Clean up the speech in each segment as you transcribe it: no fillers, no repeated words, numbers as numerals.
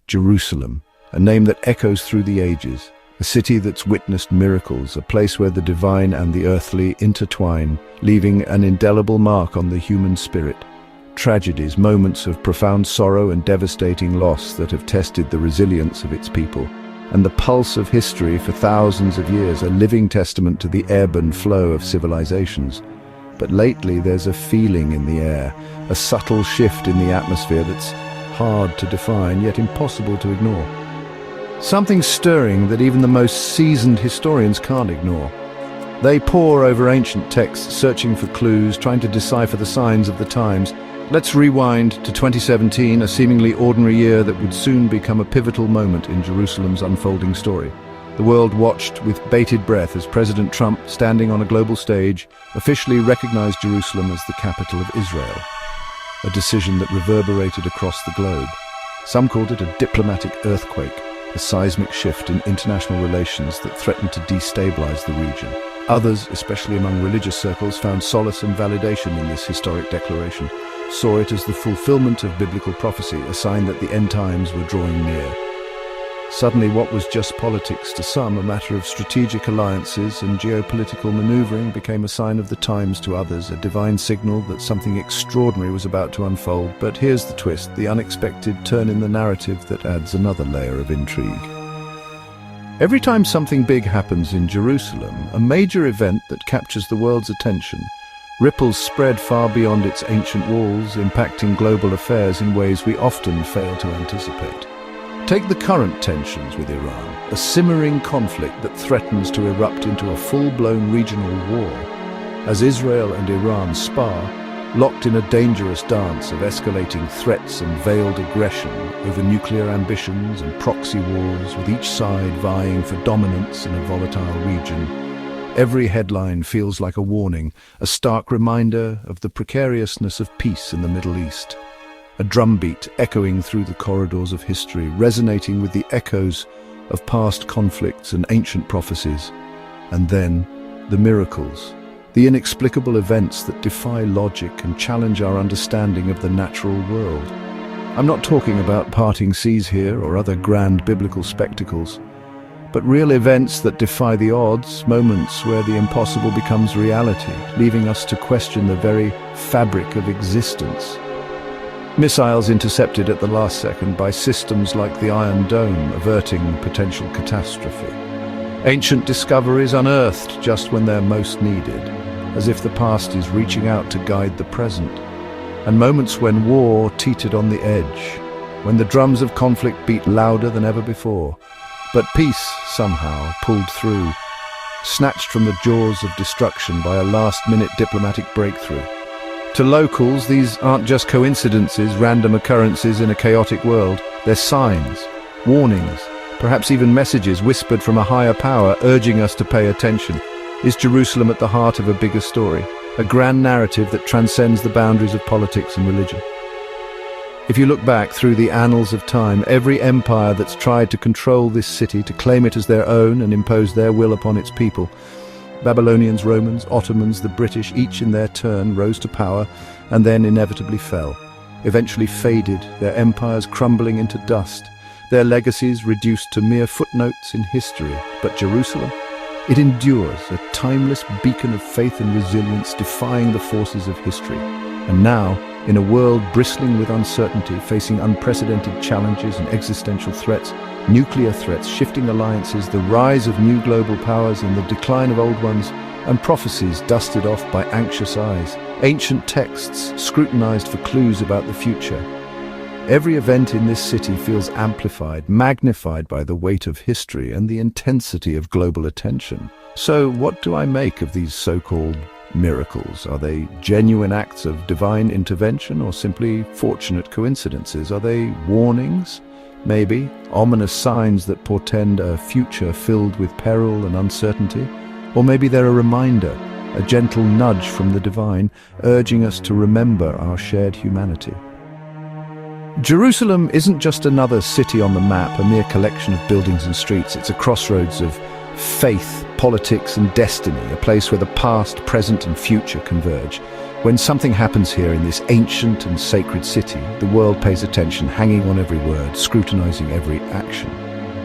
Jerusalem, a name that echoes through the ages, a city that's witnessed miracles, a place where the divine and the earthly intertwine, leaving an indelible mark on the human spirit. Tragedies, moments of profound sorrow and devastating loss that have tested the resilience of its people, and the pulse of history for thousands of years, a living testament to the ebb and flow of civilizations. But lately there's a feeling in the air, a subtle shift in the atmosphere that's hard to define, yet impossible to ignore. Something stirring that even the most seasoned historians can't ignore. They pore over ancient texts, searching for clues, trying to decipher the signs of the times. Let's rewind to 2017, a seemingly ordinary year that would soon become a pivotal moment in Jerusalem's unfolding story. The world watched with bated breath as President Trump, standing on a global stage, officially recognized Jerusalem as the capital of Israel, a decision that reverberated across the globe. Some called it a diplomatic earthquake, a seismic shift in international relations that threatened to destabilize the region. Others, especially among religious circles, found solace and validation in this historic declaration, saw it as the fulfillment of biblical prophecy, a sign that the end times were drawing near. Suddenly, what was just politics to some, a matter of strategic alliances and geopolitical maneuvering, became a sign of the times to others, a divine signal that something extraordinary was about to unfold. But here's the twist, the unexpected turn in the narrative that adds another layer of intrigue. Every time something big happens in Jerusalem, a major event that captures the world's attention, ripples spread far beyond its ancient walls, impacting global affairs in ways we often fail to anticipate. Take the current tensions with Iran, a simmering conflict that threatens to erupt into a full-blown regional war. As Israel and Iran spar, locked in a dangerous dance of escalating threats and veiled aggression over nuclear ambitions and proxy wars, with each side vying for dominance in a volatile region. Every headline feels like a warning, a stark reminder of the precariousness of peace in the Middle East. A drumbeat echoing through the corridors of history, resonating with the echoes of past conflicts and ancient prophecies. And then, the miracles, the inexplicable events that defy logic and challenge our understanding of the natural world. I'm not talking about parting seas here or other grand biblical spectacles, but real events that defy the odds, moments where the impossible becomes reality, leaving us to question the very fabric of existence. Missiles intercepted at the last second by systems like the Iron Dome, averting potential catastrophe. Ancient discoveries unearthed just when they're most needed, as if the past is reaching out to guide the present. And moments when war teetered on the edge, when the drums of conflict beat louder than ever before. But peace, somehow, pulled through, snatched from the jaws of destruction by a last-minute diplomatic breakthrough. To locals, these aren't just coincidences, random occurrences in a chaotic world. They're signs, warnings, perhaps even messages whispered from a higher power urging us to pay attention. Is Jerusalem at the heart of a bigger story, a grand narrative that transcends the boundaries of politics and religion? If you look back through the annals of time, every empire that's tried to control this city, to claim it as their own and impose their will upon its people, Babylonians, Romans, Ottomans, the British, each in their turn rose to power and then inevitably fell, eventually faded, their empires crumbling into dust, their legacies reduced to mere footnotes in history. But Jerusalem, it endures, a timeless beacon of faith and resilience, defying the forces of history. And now, in a world bristling with uncertainty, facing unprecedented challenges and existential threats, nuclear threats, shifting alliances, the rise of new global powers and the decline of old ones, and prophecies dusted off by anxious eyes, ancient texts scrutinized for clues about the future. Every event in this city feels amplified, magnified by the weight of history and the intensity of global attention. So what do I make of these so-called miracles? Are they genuine acts of divine intervention or simply fortunate coincidences? Are they warnings? Maybe ominous signs that portend a future filled with peril and uncertainty? Or maybe they're a reminder, a gentle nudge from the divine, urging us to remember our shared humanity. Jerusalem isn't just another city on the map, a mere collection of buildings and streets. It's a crossroads of faith, politics and destiny, a place where the past, present and future converge, When something happens here in this ancient and sacred city, the world pays attention, hanging on every word, scrutinizing every action.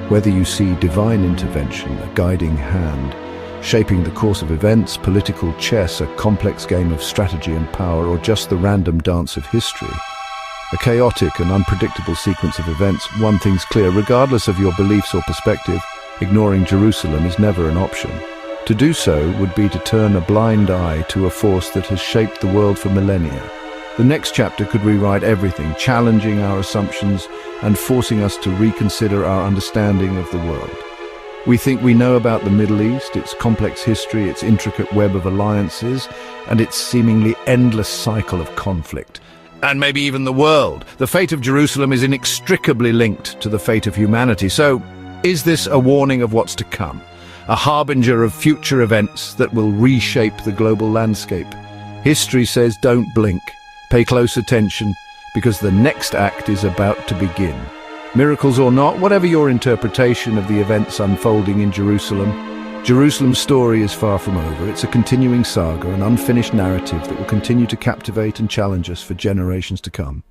Whether you see divine intervention, a guiding hand, shaping the course of events, political chess, a complex game of strategy and power, or just the random dance of history, a chaotic and unpredictable sequence of events, one thing's clear: regardless of your beliefs or perspective, ignoring Jerusalem is never an option. To do so would be to turn a blind eye to a force that has shaped the world for millennia. The next chapter could rewrite everything, challenging our assumptions and forcing us to reconsider our understanding of the world. We think we know about the Middle East, its complex history, its intricate web of alliances, and its seemingly endless cycle of conflict. And maybe even the world. The fate of Jerusalem is inextricably linked to the fate of humanity. So, is this a warning of what's to come? A harbinger of future events that will reshape the global landscape? History says don't blink. Pay close attention, because the next act is about to begin. Miracles or not, whatever your interpretation of the events unfolding in Jerusalem, Jerusalem's story is far from over. It's a continuing saga, an unfinished narrative that will continue to captivate and challenge us for generations to come.